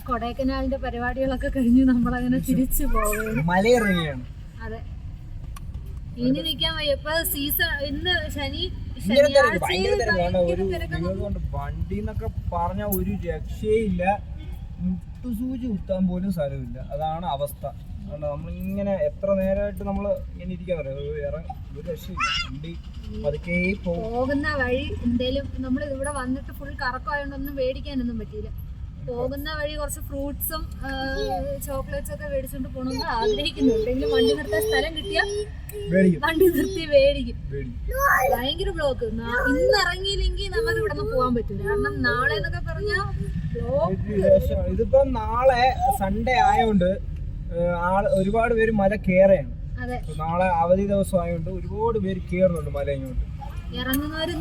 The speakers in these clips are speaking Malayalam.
കൊടൈക്കനാലിന്റെ പരിപാടികളൊക്കെ കഴിഞ്ഞ് നമ്മളങ്ങനെ തിരിച്ചു പോകും. മലയിറങ്ങിയാണ്. അതെ, ഇനി നിൽക്കാൻ വയ്യ. ഇപ്പൊ സീസൺ ഇന്ന് വണ്ടി എന്നൊക്കെ പറഞ്ഞ ഒരു രക്ഷയില്ല. മുട്ടുസൂചി കുത്താൻ പോലും സ്ഥലമില്ല. അതാണ് അവസ്ഥ. നമ്മളിങ്ങനെ എത്ര നേരമായിട്ട് നമ്മള് ഇങ്ങനെ ഇരിക്കാൻ പറയാം. ഒരു രക്ഷയില്ല. വണ്ടി പതുക്കെ പോകുന്ന വഴി എന്തേലും നമ്മൾ ഇവിടെ വന്നിട്ട് ഫുൾ കറക്കമായോണ്ടൊന്നും മേടിക്കാനൊന്നും പറ്റിയില്ല. പോകുന്ന വഴി കുറച്ച് ഫ്രൂട്ട്സും ചോക്ലേറ്റ്സ് ഒക്കെ മേടിച്ചോണ്ട് പോകണമെന്ന് ആഗ്രഹിക്കുന്നു. എന്തെങ്കിലും വണ്ടി നിർത്താൻ സ്ഥലം കിട്ടിയാൽ വണ്ടി നിർത്തി മേടിക്കും. ഭയങ്കര ബ്ലോക്ക്. ഇന്ന് ഇറങ്ങിയില്ലെങ്കിൽ നമുക്ക് ഇവിടെ നിന്ന് പോകാൻ പറ്റില്ല. കാരണം നാളെ എന്നൊക്കെ പറഞ്ഞാൽ ഇതിപ്പോ നാളെ സൺഡേ ആയോണ്ട് ഒരുപാട് പേര് മല കേറയാണ്. നാളെ അവധി ദിവസം ആയതുകൊണ്ട് ഒരുപാട് പേര് കേറുന്നുണ്ട് മല ഇങ്ങോട്ട്. ഇറങ്ങുന്നവരും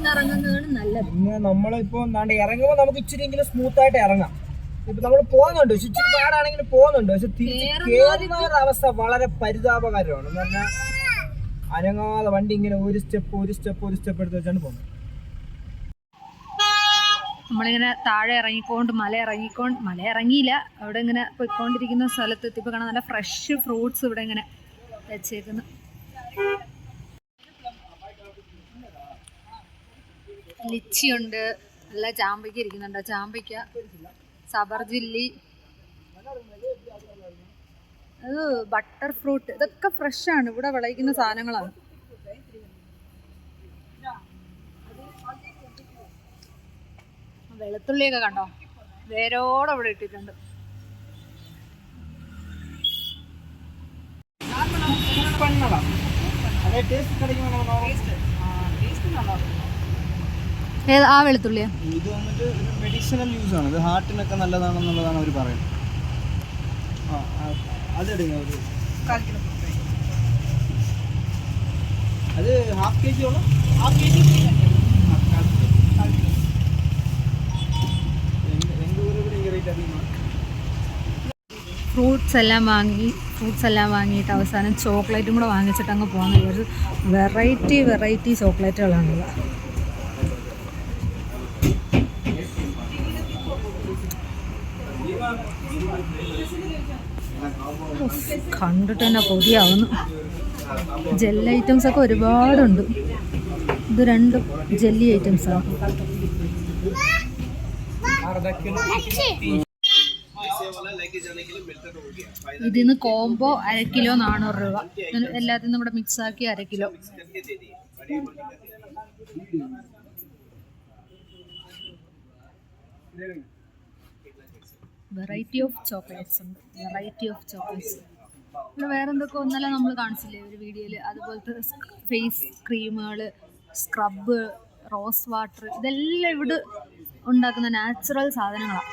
നല്ലത്. ഇന്ന് നമ്മളിപ്പോ ഇറങ്ങുമ്പോ നമുക്ക് ഇച്ചിരി സ്മൂത്ത് ആയിട്ട് ഇറങ്ങാം. ഇപ്പൊ നമ്മൾ പോകുന്നുണ്ട്, ഇച്ചിരി പാടാണെങ്കിലും പോകുന്നുണ്ട്. പക്ഷെ കേറുന്നവരുടെ അവസ്ഥ വളരെ പരിതാപകരമാണ്. എന്ന് പറഞ്ഞാൽ അനങ്ങാതെ വണ്ടി ഇങ്ങനെ ഒരു സ്റ്റെപ്പ് എടുത്ത് വെച്ചാണ് പോകുന്നത്. നമ്മളിങ്ങനെ താഴെ മല ഇറങ്ങിയില്ല. അവിടെ ഇങ്ങനെ പോയിക്കൊണ്ടിരിക്കുന്ന സ്ഥലത്ത് എത്തിയപ്പോൾ കാണാൻ നല്ല ഫ്രഷ് ഫ്രൂട്ട്സ് ഇവിടെ ഇങ്ങനെ വെച്ചേക്കുന്നു. ലിച്ചിയുണ്ട്, നല്ല ചാമ്പയ്ക്ക ഇരിക്കുന്നുണ്ട്. ചാമ്പയ്ക്ക, സബർജില്ലി, അത് ബട്ടർ ഫ്രൂട്ട്, ഇതൊക്കെ ഫ്രഷാണ്. ഇവിടെ വിളയിക്കുന്ന സാധനങ്ങളാണ്. വെളുത്തുള്ളിയൊക്കെ കണ്ടോ, വേരോടെ ഇവിടെ ഇട്ടിട്ടുണ്ട്. ആ വെളുത്തുള്ളിയാ? ഇത് വന്നിട്ട് മെഡിസിനൽ യൂസ് ആണ്. ഇത് ഹാർട്ടിനൊക്കെ നല്ലതാണെന്നുള്ളതാണ് അവർ പറയുന്നത്. അത് ഹാഫ് കെ ജിയോളം. ഫ്രൂട്ട്സ് എല്ലാം വാങ്ങിയിട്ട് അവസാനം ചോക്ലേറ്റും കൂടെ വാങ്ങിച്ചിട്ട് അങ്ങ് പോകുന്ന ഒരു വെറൈറ്റി ചോക്ലേറ്റുകളാണുള്ളത്. കണ്ടിട്ട് തന്നെ കൊതിയാവുന്നു. ജെല്ലി ഐറ്റംസ് ഒക്കെ ഒരുപാടുണ്ട്. ഇത് രണ്ടും ജെല്ലി ഐറ്റംസാണ്. ഇതിന്ന് കോംബോ 1/2 കിലോ 400 രൂപ. എല്ലാത്തിനും കൂടെ മിക്സ് ആക്കി 1/2 കിലോ. വെറൈറ്റി ഓഫ് ചോക്ലേറ്റ്സ് ഉണ്ട്. ഇവിടെ വേറെ എന്തൊക്കെ ഒന്നല്ല നമ്മൾ കാണിച്ചില്ലേ ഒരു വീഡിയോയിൽ. അതുപോലത്തെ ഫേസ് ക്രീമുകൾ, സ്ക്രബ്, റോസ് വാട്ടർ, ഇതെല്ലാം ഇവിടെ ഉണ്ടാക്കുന്ന നാച്ചുറൽ സാധനങ്ങളാണ്.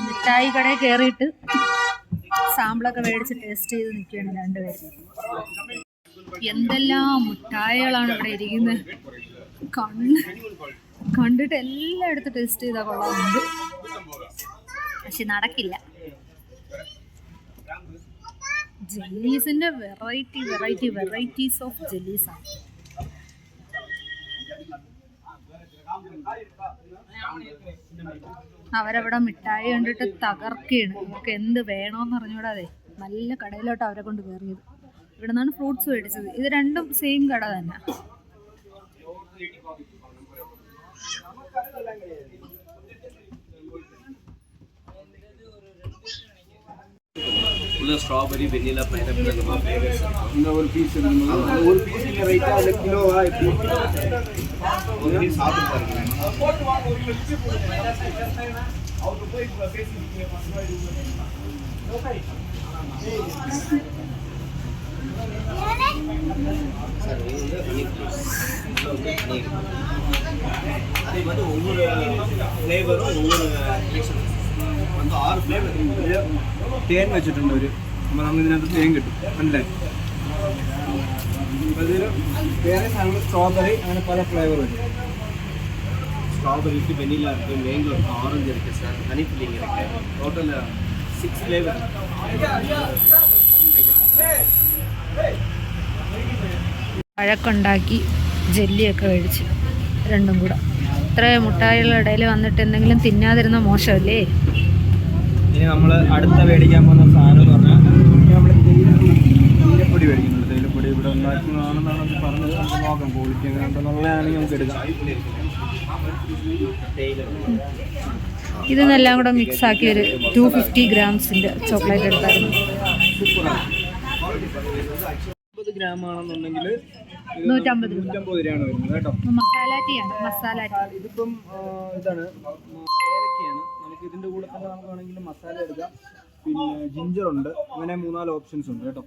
മിഠായി കടയിൽ കയറിയിട്ട് സാമ്പിളൊക്കെ മേടിച്ച് ടേസ്റ്റ് ചെയ്ത് നിൽക്കുകയാണ് രണ്ടുപേരും. എന്തെല്ലാം മിഠായികളാണ് ഇവിടെ ഇരിക്കുന്നത്. കണ്ടിട്ട് എല്ലാം എടുത്ത് ടേസ്റ്റ് ചെയ്താൽ കൊള്ളാറുണ്ട്, പക്ഷെ നടക്കില്ല. ജെല്ലീസിന്റെ വെറൈറ്റീസ് ഓഫ് ജെല്ലീസാണ്. അവരവിടെ മിഠായി കണ്ടിട്ട് തകർക്കുകയാണ്. നമുക്ക് എന്ത് വേണോന്ന് അറിഞ്ഞൂടാതെ നല്ല കടയിലോട്ട് അവരെ കൊണ്ട് കയറിയത്. ഇവിടെ നിന്നാണ് ഫ്രൂട്ട്സ് മേടിച്ചത്. ഇത് രണ്ടും സെയിം കട തന്നെ. ஸ்ட்ராபெரி, வெண்ணிலா, பைனாப்பிள் அந்த மாதிரி ஃப்ளேவர்ஸ். இந்த ஒரு பீஸ் இந்த வெயிட்டா இல்ல கிலோவா இப்படி ஒரு பீஸ் சாப்பிட்டு பாருங்க. சார் இது ஹனி ப்ளஸ். அதே மாதிரி ஒவ்வொரு ஃப்ளேவரும் ஒவ்வொரு வந்து 6 ഫ്ലേവർ തേൻ വെച്ചിട്ടുണ്ട് ഒരു. അപ്പോൾ നമുക്ക് ഇതിനകത്ത് തേൻ കിട്ടും. അല്ലേ? അതിൽ വേറെ സാധനങ്ങൾ സ്ട്രോബെറി, അങ്ങനെ പല ഫ്ലേവർ വരും. ஸ்ட்ராபெரி இருக்குது, வெனிலா இருக்குது, மேங்கோ இருக்குது, ஆரஞ்சு இருக்குது சார், ஹனி ஃபில்லிங் இருக்குது. Total 6 flavour. പഴക്കൊണ്ടാക്കി ജെല്ലിയൊക്കെ മേടിച്ചു രണ്ടും കൂടെ. ഇത്രയും മുട്ടായികളുടെ ഇടയിൽ വന്നിട്ട് എന്തെങ്കിലും തിന്നാതിരുന്ന മോശമല്ലേ? ഇനി നമ്മൾ അടുത്ത മേടിക്കാൻ പോകുന്ന സാധനം എന്ന് പറഞ്ഞാൽ നമ്മൾ തേയിലപ്പൊടി മേടിക്കുന്നുണ്ട്. തേയിലപ്പൊടി ഇവിടെ ഉണ്ടാക്കുന്നതാണെന്നാണ് പറഞ്ഞത്. നമുക്ക് നോക്കാം ക്വാളിറ്റി എങ്ങനെ ഉണ്ടെന്നുള്ളതാണെങ്കിൽ നമുക്ക് എടുക്കാം. ഇതെല്ലാം കൂടെ മിക്സ് ആക്കി ഒരു 250 ഗ്രാംസിൻ്റെ ചോക്ലേറ്റ് എടുത്തായിരുന്നു. 50 ഗ്രാം ആണെന്നുണ്ടെങ്കിൽ 150 രൂപ. 150 രൂപയാണ് വരുന്നത് കേട്ടോ. മസാല ടീയാണ്. മസാല ടീ ഇതിപ്പം ഇതാണ് ഏലക്കയാണ്. നമുക്ക് ഇതിൻ്റെ കൂടെ തന്നെ നമുക്ക് വേണമെങ്കിൽ മസാല എടുക്കാം. പിന്നെ ജിഞ്ചർ ഉണ്ട്. അങ്ങനെ 3-4 ഓപ്ഷൻസ് ഉണ്ട് കേട്ടോ.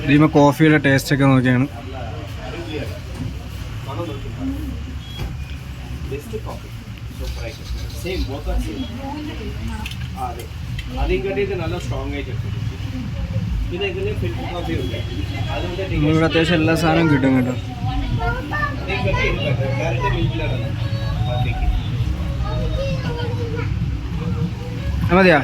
ഇതിപ്പോൾ കോഫിയുടെ ടേസ്റ്റ് ഒക്കെ നോക്കിയാണ്. നല്ല സ്ട്രോങ് ആയിട്ട് ഇവിടെ അത്യാവശ്യം എല്ലാ സാധനവും കിട്ടും കേട്ടോ. മതിയാ?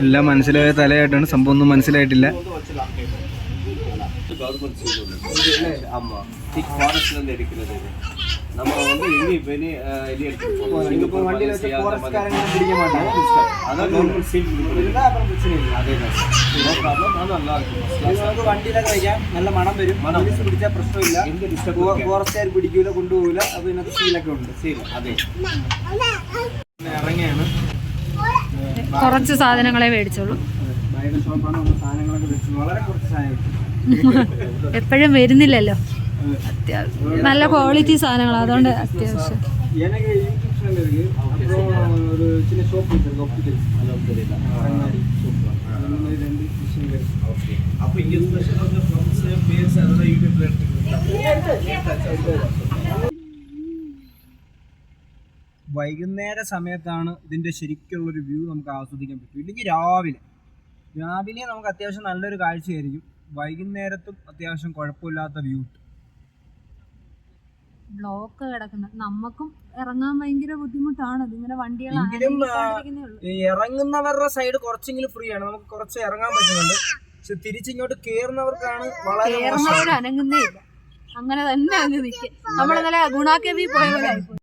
എല്ലാം മനസ്സിലായ തലയായിട്ടാണ്, സംഭവം ഒന്നും മനസ്സിലായിട്ടില്ല. ஆமா திக் ஃபாரஸ்ட்ல இருந்து எடுக்கிறது இது. நம்ம வந்து எங்க வெளி வெளிய எடுத்துறோம். இப்போ வண்டியில வச்சு ஃபாரஸ்ட்காரங்க பிடிக்க மாட்டாங்க. அதான் கவர்மெண்ட் சீல் கொடுக்குறது. அப்புறம் பிரச்சனை இல்லை. அதேதான் நோ ப்ராப்ளம். அது நல்லா இருக்கும். നമുക്ക് വണ്ടിയിലൊക്കെ വയ്ക്കാം. നല്ല മണം വരും. പോലീസ് പിടിച്ചാൽ പ്രശ്നമില്ല. എന്ത് ഡിസ്റ്റർബ് ഫോറസ്റ്റുകാർ പിടിക്കൂല, കൊണ്ടുപോകില്ല. അപ്പോൾ ഇതിനകത്ത് സീലൊക്കെ ഉണ്ട്. സീൽ അതെ. ഇറങ്ങിയാണ്. കുറച്ച് സാധനങ്ങളെ മേടിച്ചോളൂ. ബൈയുടെ ഷോപ്പാണ്. നമ്മൾ സാധനങ്ങളൊക്കെ വെച്ചത് വളരെ കുറച്ച് സാധനം. എപ്പോഴും വരുന്നില്ലല്ലോ. അത്യാവശ്യം നല്ല ക്വാളിറ്റി സാധനങ്ങൾ, അതുകൊണ്ട് അത്യാവശ്യം. எனக்கு யூடியூப் சேனல் இருக்கு. அப்புறம் ஒரு சின்ன ஷாப் இருக்கு, ஆப்டிகல்ஸ். அல்ஹம்துலில்லாஹ். கண்ணாடி சூப்பர். அந்த மாதிரி ரெண்டு விஷயங்கள் இருக்கு. ஓகே. அப்ப இங்க ஸ்பெஷல் ஆஃப் தி ஃப்ரம்ஸ் பேர்ஸ் அதெல்லாம் யூடியூப்ல വൈകുന്നേര സമയത്താണ് ഇതിൻ്റെ ശരിക്കുള്ളൊരു വ്യൂ നമുക്ക് ആസ്വദിക്കാൻ പറ്റും. ഇല്ലെങ്കിൽ രാവിലെ നമുക്ക് അത്യാവശ്യം നല്ലൊരു കാഴ്ചയായിരിക്കും. വൈകുന്നേരത്തും അത്യാവശ്യം കുഴപ്പമില്ലാത്ത വ്യൂ. ബ്ലോക്ക് കിടക്കുന്നത് നമുക്കും ഇറങ്ങാൻ ഭയങ്കര ബുദ്ധിമുട്ടാണ്. ഇതിങ്ങനെ വണ്ടികൾ ഇറങ്ങുന്നവരുടെ സൈഡ് കുറച്ചെങ്കിലും ഫ്രീ ആണ്. നമുക്ക് കുറച്ച് ഇറങ്ങാൻ പറ്റുന്നുണ്ട്. പക്ഷെ തിരിച്ചിങ്ങോട്ട് കേറുന്നവർക്കാണ് വളരെ അനങ്ങുന്നേ ഇല്ല. അങ്ങനെ തന്നെ അങ്ങ് നിൽക്കുക. നമ്മളിന്നലെ ഗുണാക്കേവി പോയ പോലെ ആയിപ്പോയി.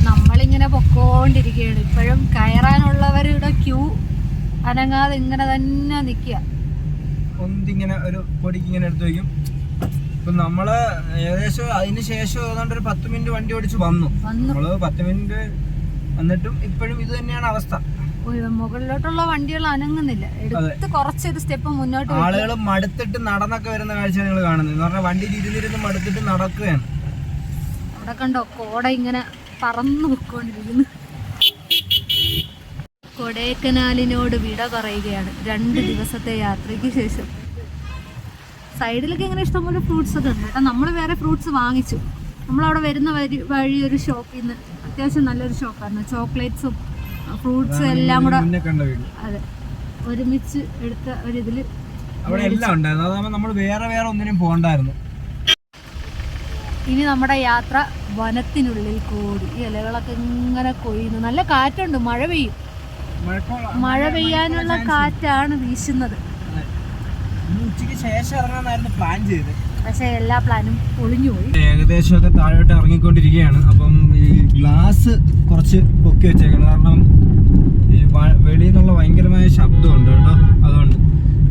നമ്മളിങ്ങനെ പൊക്കോണ്ടിരിക്കുകയാണ്. ഇപ്പോഴും കയറാനുള്ളവരുടെ ക്യൂ അനങ്ങാതെ ഇങ്ങനെ തന്നെ നിൽക്കുക. ഒന്നിങ്ങനെ ഒരു പൊടിക്ക് ഇങ്ങനെ എടുത്ത് വയ്ക്കും. ഇപ്പം നമ്മള് ഏകദേശം അതിന് ശേഷം ഏതാണ്ട് ഒരു 10 മിനിറ്റ് വണ്ടി ഓടിച്ച് വന്നു. നമ്മള് 10 മിനിറ്റ് വന്നിട്ടും ഇപ്പോഴും ഇത് തന്നെയാണ് അവസ്ഥ. മുകളിലോട്ടുള്ള വണ്ടികൾ അനങ്ങുന്നില്ല. എടുത്ത് കുറച്ചൊരു സ്റ്റെപ്പ് മുന്നോട്ട്. ആളുകൾ മടുത്തിട്ട് നടന്നൊക്കെ വരുന്ന കാഴ്ച നിങ്ങൾ കാണുന്നത്. എന്ന് പറഞ്ഞാൽ വണ്ടിയിൽ ഇരുന്നിരുന്ന് മടുത്തിട്ട് നടക്കുകയാണ്. അവിടെ കണ്ടോ കോട ഇങ്ങനെ പറന്നു പൊക്കോണ്ടിരിക്കുന്നു. കൊടൈക്കനാലിനോട് വിട പറയുകയാണ് 2 ദിവസത്തെ യാത്രയ്ക്ക് ശേഷം. സൈഡിലൊക്കെ ഇങ്ങനെ ഇഷ്ടംപോലെ ഫ്രൂട്ട്സ് ഒക്കെ ഉണ്ട് കേട്ടോ. നമ്മൾ വേറെ ഫ്രൂട്ട്സ് വാങ്ങിച്ചു. നമ്മളവിടെ വരുന്ന വഴി ഒരു ഷോപ്പിൽ നിന്ന് അത്യാവശ്യം നല്ലൊരു ഷോപ്പായിരുന്നു. ചോക്ലേറ്റ്സും ഫ്രൂട്ട്സും എല്ലാം കൂടെ അതെ ഒരുമിച്ച് എടുത്ത ഒരിതിൽ അവിടെ എല്ലാം ഉണ്ടായിരുന്നു. അതാകുമ്പോൾ നമ്മൾ വേറെ ഒന്നിനും പോകണ്ടായിരുന്നു. ഇനി നമ്മുടെ യാത്ര വനത്തിനുള്ളിൽ കൂടി. ഈ ഇലകളൊക്കെ ഇങ്ങനെ കൊയ്യുന്നു. നല്ല കാറ്റുണ്ട്. മഴ പെയ്യും. മഴ പെയ്യാനുള്ള കാറ്റാണ് വീശുന്നത്. ഉച്ചയ്ക്ക് ശേഷം ഇറങ്ങാനായിരുന്നു പ്ലാൻ ചെയ്തത്. പക്ഷെ എല്ലാ പ്ലാനും ഒളിഞ്ഞു പോയി. ഏകദേശമൊക്കെ താഴോട്ട് ഇറങ്ങിക്കൊണ്ടിരിക്കുകയാണ്. അപ്പം ഈ ഗ്ലാസ് കുറച്ച് പൊക്കി വെച്ചേക്കണം. കാരണം ഈ വെളിയിൽ നിന്നുള്ള ഭയങ്കരമായ ശബ്ദമുണ്ട് കേട്ടോ. അതുകൊണ്ട്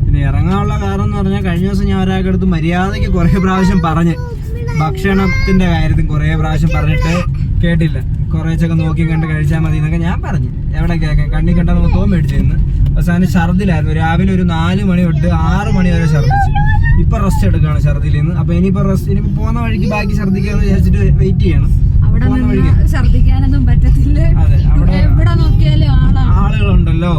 പിന്നെ ഇറങ്ങാനുള്ള കാരണം എന്ന് പറഞ്ഞാൽ കഴിഞ്ഞ ദിവസം ഞാൻ ഒരാൾക്ക് അടുത്ത് മര്യാദയ്ക്ക് കുറേ പ്രാവശ്യം പറഞ്ഞ് ഭക്ഷണത്തിന്റെ കാര്യത്തിൽ കുറേ പ്രാവശ്യം പറഞ്ഞിട്ട് കേട്ടില്ല. കുറേച്ചൊക്കെ നോക്കി കണ്ട് കഴിച്ചാൽ മതി എന്നൊക്കെ ഞാൻ പറഞ്ഞു. എവിടെ കേൾക്കാം, കണ്ണി കണ്ട മൊത്തവും മേടിച്ചു നിന്ന്. അവസാനം ഛർദിലായിരുന്നു. രാവിലെ ഒരു 4 മണി തൊട്ട് 6 മണി വരെ ഛർദിച്ചു. ഇപ്പൊ റെസ്റ്റ് എടുക്കുകയാണ് ഛർദിൽ നിന്ന്. അപ്പൊ ഇനിയിപ്പോ പോകുന്ന വഴിക്ക് ബാക്കി ഛർദിക്കാന്ന് വിചാരിച്ചിട്ട് വെയിറ്റ് ചെയ്യണം. അവിടെ നിന്ന് ഛർദിക്കാനൊന്നും പറ്റത്തില്ല. അതെ, അവിടെ എവിടെ നോക്കിയാലും ആളുകളുണ്ടല്ലോ.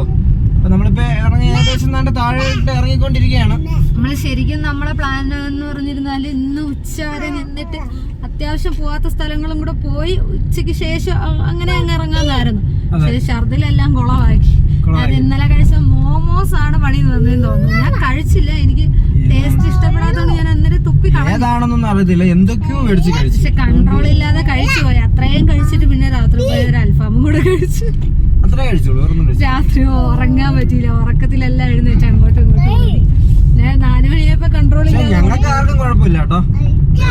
അപ്പൊ നമ്മളിപ്പോ ഇറങ്ങി ഏകദേശം താഴോട്ട് ഇറങ്ങിക്കൊണ്ടിരിക്കുകയാണ്. നമ്മള് ശരിക്കും നമ്മളെ പ്ലാൻ എന്ന് പറഞ്ഞിരുന്നാല് ഇന്ന് ഉച്ച വരെ നിന്നിട്ട് അത്യാവശ്യം പോവാത്ത സ്ഥലങ്ങളും കൂടെ പോയി ഉച്ചയ്ക്ക് ശേഷം അങ്ങനെ അങ്ങ് ഇറങ്ങാന്നായിരുന്നു. പക്ഷെ ഛർദിലെല്ലാം കുളമാക്കി. ഞാൻ ഇന്നലെ കഴിച്ച മോമോസ് ആണ് പണി തന്നതെന്ന് തോന്നുന്നു. ഞാൻ കഴിച്ചില്ല, എനിക്ക് ടേസ്റ്റ് ഇഷ്ടപ്പെടാത്തതുകൊണ്ട് ഞാൻ അന്നേരം തുപ്പി ഏതാണെന്നൊന്നും അറിയത്തില്ല, എന്തൊക്കെയോ മേടിച്ച് കഴിച്ചു. പക്ഷെ കൺട്രോൾ ഇല്ലാതെ കഴിച്ചു പോയി. അത്രയും കഴിച്ചിട്ട് പിന്നെ രാത്രി പോയ ഒരു അൽഫാമും കൂടെ കഴിച്ചു. അത്രേ കഴിച്ചോളൂ, രാത്രി ഉറങ്ങാൻ പറ്റിയില്ല, ഉറക്കത്തിലെല്ലാം എഴുന്നേറ്റ് അങ്ങോട്ടും ഇങ്ങോട്ടും പോയി. ഞാൻ 4 മണിയായപ്പോ കൺട്രോൾ ഇല്ല. ഞങ്ങൾക്ക് ആർക്കും കുഴപ്പമില്ല കേട്ടോ,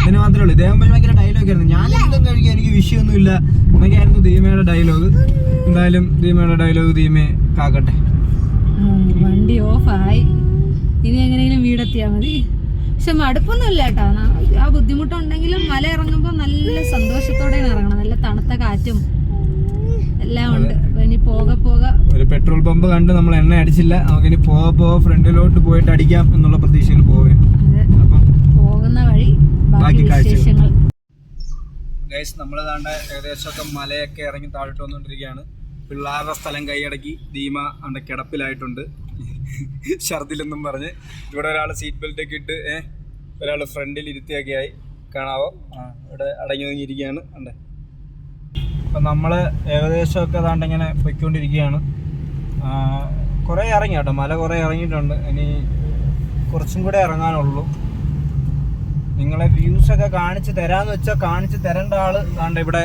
ഇതിന് മാത്രമേ ഉള്ളൂ. ഇദ്ദേഹം ഭയങ്കര ഡയലോഗ് ആയിരുന്നു, ഞാൻ എന്തും കഴിക്കാൻ എനിക്ക് വിഷയമൊന്നുമില്ല എന്നൊക്കെയായിരുന്നു ദീമയുടെ ഡയലോഗ്. എന്തായാലും ദീമയുടെ ഡയലോഗ് ദീമയെ കാക്കട്ടെ. വണ്ടി ഓഫായി, ഇനി എങ്ങനെയെങ്കിലും വീടെത്തിയാൽ മതി. പക്ഷെ മടുപ്പൊന്നുമില്ല കേട്ടോ. ആ ബുദ്ധിമുട്ടുണ്ടെങ്കിലും മല ഇറങ്ങുമ്പോൾ നല്ല സന്തോഷത്തോടെയാണ് ഇറങ്ങണം. നല്ല തണുത്ത കാറ്റും എല്ലാം ഉണ്ട്. ഇനി പോക ഒരു പെട്രോൾ പമ്പ് കണ്ട് നമ്മൾ എണ്ണ അടിച്ചില്ല, നമുക്കിനി പോക ഫ്രണ്ടിലോട്ട് പോയിട്ട് അടിക്കാം എന്നുള്ള പ്രതീക്ഷയിൽ പോവുകയാണ്. അപ്പം പോകുന്ന വഴി ബാക്കി വിശേഷങ്ങൾ. ഗൈസ്, നമ്മൾ താണ്ട ഏകദേശമൊക്കെ മലയൊക്കെ ഇറങ്ങി താഴോട്ട് വന്നുകൊണ്ടിരിക്കുകയാണ്. പിള്ളേരുടെ സ്ഥലം കൈയടക്കി ധീമ അവിടെ കിടപ്പിലായിട്ടുണ്ട്, ഛർദിലെന്നും പറഞ്ഞ്. ഇവിടെ ഒരാൾ സീറ്റ് ബെൽറ്റ് ഒക്കെ ഇട്ട് ഒരാൾ ഫ്രണ്ടിൽ ഇരുത്തിയൊക്കെ ആയി, കാണാവോ? ഇവിടെ അടങ്ങി ഒതുങ്ങിയിരിക്കുകയാണ് അണ്ടേ. അപ്പം നമ്മൾ ഏകദേശമൊക്കെ അതാണ്ട് ഇങ്ങനെ പൊയ്ക്കൊണ്ടിരിക്കുകയാണ്. കുറേ ഇറങ്ങി കേട്ടോ, മല കുറേ ഇറങ്ങിയിട്ടുണ്ട്. ഇനി കുറച്ചും കൂടെ ഇറങ്ങാനുള്ളൂ. നിങ്ങളെ വ്യൂസൊക്കെ കാണിച്ച് തരാമെന്ന് വെച്ചാൽ കാണിച്ച് തരേണ്ട ആൾ താണ്ട ഇവിടെ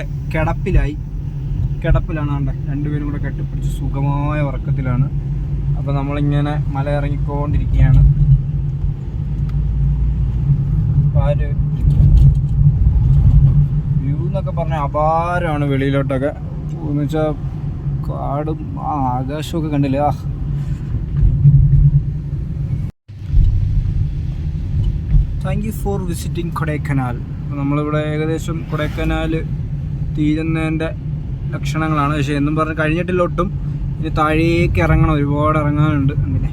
കിടപ്പിലാണ്. ആണ്ടെ രണ്ടുപേരും കൂടെ കെട്ടിപ്പിടിച്ച് സുഖമായ ഉറക്കത്തിലാണ്. അപ്പോൾ നമ്മളിങ്ങനെ മല ഇറങ്ങിക്കൊണ്ടിരിക്കുകയാണ്. അപ്പോൾ ആ ഒരു വ്യൂ എന്നൊക്കെ പറഞ്ഞാൽ അപാരമാണ്. വെളിയിലോട്ടൊക്കെ എന്ന് വെച്ചാൽ കാടും ആകാശമൊക്കെ കണ്ടില്ലേ. Thank you for visiting Kodaikanal. നമ്മളിവിടെ ഏകദേശം കൊടൈക്കനാൽ തീരുന്നതിൻ്റെ ലക്ഷണങ്ങളാണ്. പക്ഷേ എന്നും പറഞ്ഞ് കഴിഞ്ഞിട്ടില്ല ഒട്ടും. ഇനി താഴേക്ക് ഇറങ്ങണം, ഒരുപാട് ഇറങ്ങാനുണ്ട്. അങ്ങനെ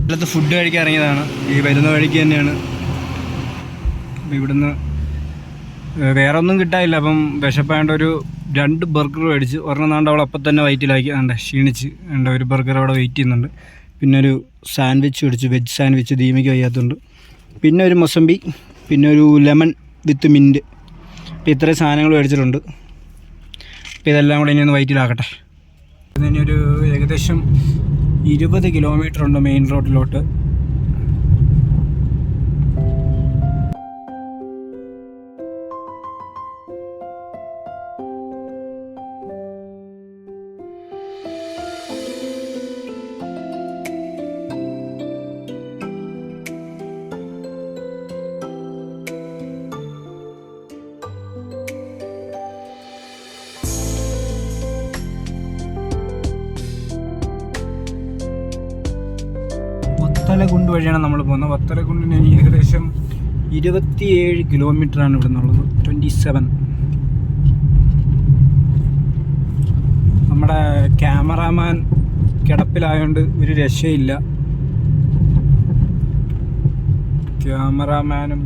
സ്ഥലത്ത് ഫുഡ് കഴിക്കാൻ ഇറങ്ങിയതാണ്. ഈ വരുന്ന വഴിക്ക് തന്നെയാണ്. ഇവിടുന്ന് വേറെ ഒന്നും കിട്ടാനില്ല. അപ്പം വിശപ്പായതുകൊണ്ട് ഒരു 2 ബർഗർ മേടിച്ച് ഒരെണ്ണം നാണ്ട് അവൾ അപ്പം തന്നെ വയറ്റിലാക്കി. ആണ്ട് ക്ഷീണിച്ച് ഒരു ബർഗർ അവിടെ വെയിറ്റ് ചെയ്യുന്നുണ്ട്. പിന്നെ ഒരു സാൻഡ്വിച്ച് മേടിച്ചു, വെജ് സാൻഡ്വിച്ച് ദീമയ്ക്ക് വയ്യാത്തതുണ്ട്. പിന്നെ ഒരു മൊസമ്പി, പിന്നെ ഒരു ലെമൺ വിത്ത് മിൻറ്റ്. അപ്പോൾ ഇത്രയും സാധനങ്ങൾ മേടിച്ചിട്ടുണ്ട്. അപ്പോൾ ഇതെല്ലാം കൂടെ ഇനി ഒന്ന് വയറ്റിലാക്കട്ടെ. ഇനി ഒരു ഏകദേശം 20 കിലോമീറ്റർ ഉണ്ട് മെയിൻ റോഡിലോട്ട്. വത്തലകുണ്ട് വഴിയാണ് നമ്മൾ പോകുന്നത്. വത്തലകുണ്ടിന് ഏകദേശം 27 കിലോമീറ്ററാണ് ഇവിടെ നിന്നുള്ളത്. 27. നമ്മുടെ ക്യാമറാമാൻ കിടപ്പിലായതുകൊണ്ട് ഒരു രക്ഷയില്ല. ക്യാമറാമാനും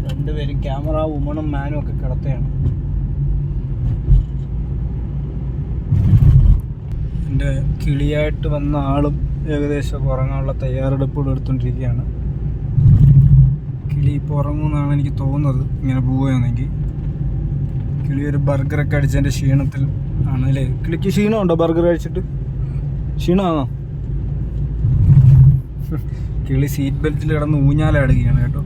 രണ്ടുപേരും ക്യാമറ വുമണും മാനും ഒക്കെ കിടത്തുകയാണ്. എൻ്റെ കിളിയായിട്ട് വന്ന ആളും ഏകദേശം ഉറങ്ങാനുള്ള തയ്യാറെടുപ്പുകൾ എടുത്തുകൊണ്ടിരിക്കുകയാണ്. കിളി ഇപ്പോൾ ഉറങ്ങുമെന്നാണ് എനിക്ക് തോന്നുന്നത്, ഇങ്ങനെ പോവുകയാണെങ്കിൽ. കിളി ഒരു ബർഗറൊക്കെ അടിച്ചതിൻ്റെ ക്ഷീണത്തിൽ ആണ് അല്ലേ? കിളിക്ക് ക്ഷീണമുണ്ടോ ബർഗർ കഴിച്ചിട്ട്? ക്ഷീണമാണോ? കിളി സീറ്റ് ബെൽറ്റിൽ കിടന്ന് ഊഞ്ഞാലാടുകയാണ് കേട്ടോ.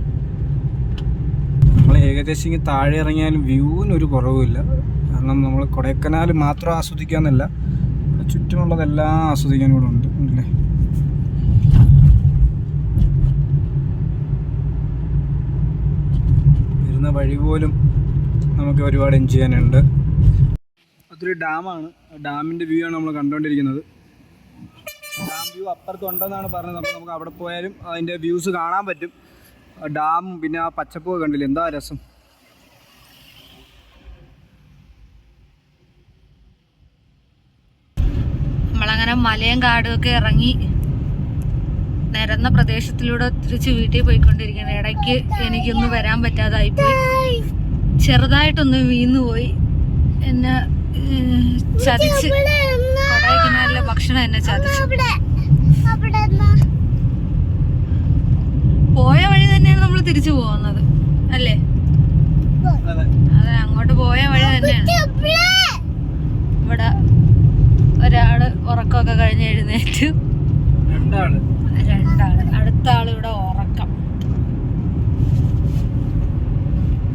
നമ്മൾ ഏകദേശം ഇങ്ങനെ താഴെ ഇറങ്ങിയാലും വ്യൂവിനൊരു കുറവുമില്ല. കാരണം നമ്മൾ കൊടൈക്കനാൽ മാത്രം ആസ്വദിക്കാമെന്നല്ല, ചുറ്റുമുള്ളതെല്ലാം ആസ്വദിക്കാൻ കൂടെ ഉണ്ട് അല്ലേ? വരുന്ന വഴി പോലും നമുക്ക് ഒരുപാട് എൻജോയ് ചെയ്യാനുണ്ട്. അതൊരു ഡാമാണ്. ഡാമിൻ്റെ വ്യൂ ആണ് നമ്മൾ കണ്ടുകൊണ്ടിരിക്കുന്നത്. ഡാം വ്യൂ അപ്പുറത്ത് ഉണ്ടെന്നാണ് പറഞ്ഞത്. അപ്പോൾ നമുക്ക് അവിടെ പോയാലും അതിൻ്റെ വ്യൂസ് കാണാൻ പറ്റും. ഡാമും പിന്നെ ആ പച്ചപ്പൊക്കെ കണ്ടില്ല, എന്താ രസം. നമ്മളങ്ങനെ മലയും കാടും ഒക്കെ ഇറങ്ങി നിരന്ന പ്രദേശത്തിലൂടെ തിരിച്ച് വീട്ടിൽ പോയിക്കൊണ്ടിരിക്കുകയാണ്. ഇടയ്ക്ക് എനിക്കൊന്നും വരാൻ പറ്റാതായിപ്പോയി, ചെറുതായിട്ടൊന്ന് വീണുപോയി, എന്നെ ചതിച്ച്. കൊടൈക്കനാലിലെ ഭക്ഷണം എന്നെ ചതിച്ചു. പോയ വഴി തന്നെയാണ് നമ്മൾ തിരിച്ചു പോകുന്നത് അല്ലേ? അതെ, അങ്ങോട്ട് പോയ വഴി തന്നെയാണ്. ഇവിടെ ഒരാള് ഉറക്കമൊക്കെ കഴിഞ്ഞ് എഴുന്നേറ്റ്, രണ്ടാള്, അടുത്ത ആള് ഇവിടെ ഉറക്കം.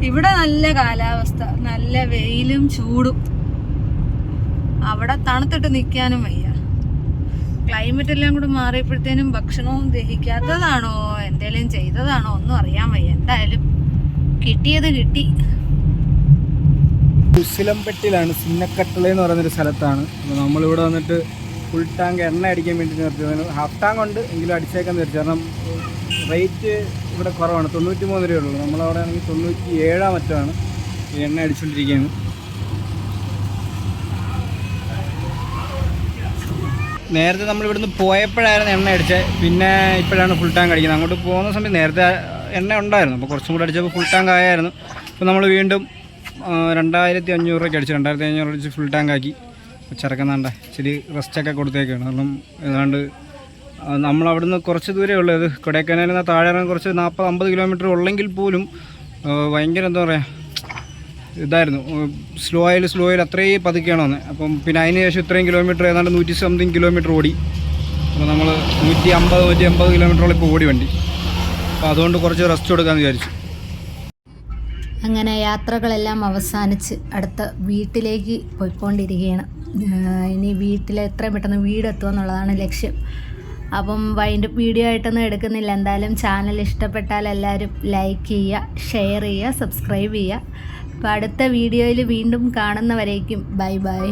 ഇവിടെ നല്ല കാലാവസ്ഥ, നല്ല വെയിലും ചൂടും. അവിടെ തണുത്തിട്ട് നിൽക്കാനും വയ്യ. ക്ലൈമറ്റ് എല്ലാം കൂടെ മാറിയപ്പോഴത്തേനും ഭക്ഷണവും ദഹിക്കാത്തതാണോ എന്തേലും ചെയ്തതാണോ ഒന്നും അറിയാൻ വയ്യ. എന്തായാലും കിട്ടിയത് കിട്ടി. ഉസിലംപെട്ടിലാണ്, സിന്നക്കട്ടള എന്ന് പറയുന്നൊരു സ്ഥലത്താണ്. അപ്പോൾ നമ്മളിവിടെ വന്നിട്ട് ഫുൾ ടാങ്ക് എണ്ണ അടിക്കാൻ വേണ്ടി നിർത്തിയതാണ്. ഹാഫ് ടാങ്ക് ഉണ്ട് എങ്കിലും അടിച്ചേക്കാൻ നിർത്തി. കാരണം റേറ്റ് ഇവിടെ കുറവാണ്, 93 രൂപയുള്ളൂ. നമ്മളവിടെ ആണെങ്കിൽ 97 മറ്റാണ് ഈ എണ്ണ അടിച്ചുകൊണ്ടിരിക്കുകയാണ്. നേരത്തെ നമ്മൾ ഇവിടുന്ന് പോയപ്പോഴായിരുന്നു എണ്ണ അടിച്ചത്, പിന്നെ ഇപ്പോഴാണ് ഫുൾ ടാങ്ക് അടിക്കുന്നത്. അങ്ങോട്ട് പോകുന്ന സമയത്ത് നേരത്തെ എണ്ണ ഉണ്ടായിരുന്നു, അപ്പോൾ കുറച്ചും കൂടെ അടിച്ചപ്പോൾ ഫുൾ ടാങ്ക് ആയായിരുന്നു. അപ്പോൾ നമ്മൾ വീണ്ടും 2500 രൂപയ്ക്ക് അടിച്ചു, 2500 അടിച്ച് ഫുൾ ടാങ്ക് ആക്കി. ചെറുക്കുന്നാണ്ട ഇച്ചിരി റെസ്റ്റൊക്കെ കൊടുത്തേക്കാണ്. കാരണം ഏതാണ്ട് നമ്മളവിടുന്ന് കുറച്ച് ദൂരമേ ഉള്ളൂ. ഇത് കൊടൈക്കനാലിൽ നിന്ന് താഴെ ഇറങ്ങാൻ കുറച്ച് 40-50 കിലോമീറ്റർ ഉള്ളെങ്കിൽ പോലും ഭയങ്കര എന്താ പറയുക ഇതായിരുന്നു. സ്ലോ ആയാലും അത്രയും പതുക്കെയാണ് വന്നത്. അപ്പം പിന്നെ അതിന് ശേഷം ഇത്രയും കിലോമീറ്റർ ഏതാണ്ട് 100 സംതിങ് കിലോമീറ്റർ ഓടി. അപ്പോൾ നമ്മൾ 150 കിലോമീറ്ററോളം ഇപ്പോൾ ഓടി വണ്ടി. അപ്പോൾ അതുകൊണ്ട് കുറച്ച് റെസ്റ്റ് കൊടുക്കാമെന്ന് വിചാരിച്ചു. അങ്ങനെ യാത്രകളെല്ലാം അവസാനിച്ച് അടുത്ത വീട്ടിലേക്ക് പോയിക്കൊണ്ടിരിക്കുകയാണ്. ഇനി വീട്ടിൽ എത്രയും പെട്ടെന്ന് വീടെത്തുക എന്നുള്ളതാണ് ലക്ഷ്യം. അപ്പം വൈൻഡപ്പ് വീഡിയോ ആയിട്ടൊന്നും എടുക്കുന്നില്ല. എന്തായാലും ചാനൽ ഇഷ്ടപ്പെട്ടാൽ എല്ലാവരും ലൈക്ക് ചെയ്യുക, ഷെയർ ചെയ്യുക, സബ്സ്ക്രൈബ് ചെയ്യുക. അപ്പോൾ അടുത്ത വീഡിയോയിൽ വീണ്ടും കാണുന്നവരേക്കും ബൈ ബൈ.